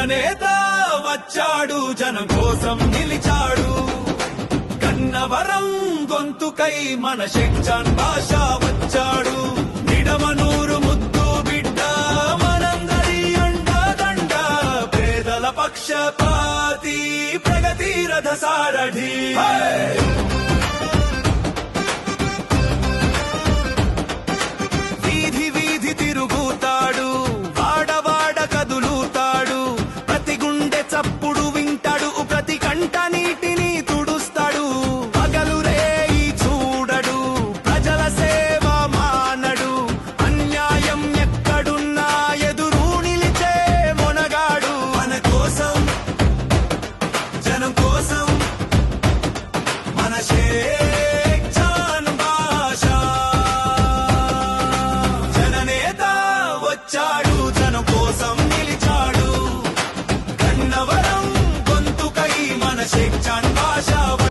జననేత వచ్చాడు, జనం కోసం నిలిచాడు. కన్నవరం గొంతుకై మన షేక్చాన్ భాష వచ్చాడు. నిడమనూరు ముద్దు బిడ్డ మనందరి అండదండ. పేదల పక్షపాతి ప్రగతి రథ సారథి. వీధి వీధి తిరుగుతాడు, వాడవాడ కదులుతాడు. ప్రతి గుండె చప్పుడు వింటాడు, ప్రతి కంట నీటిని తుడుస్తాడు. పగలు రేయి చూడడు, ప్రజల సేవ మానడు. అన్యాయం ఎక్కడున్నా ఎదురు నిలిచే మొనగాడు. మన కోసం జనం కోసం మన షేక్చాన్ భాష. జననేత వచ్చాడు.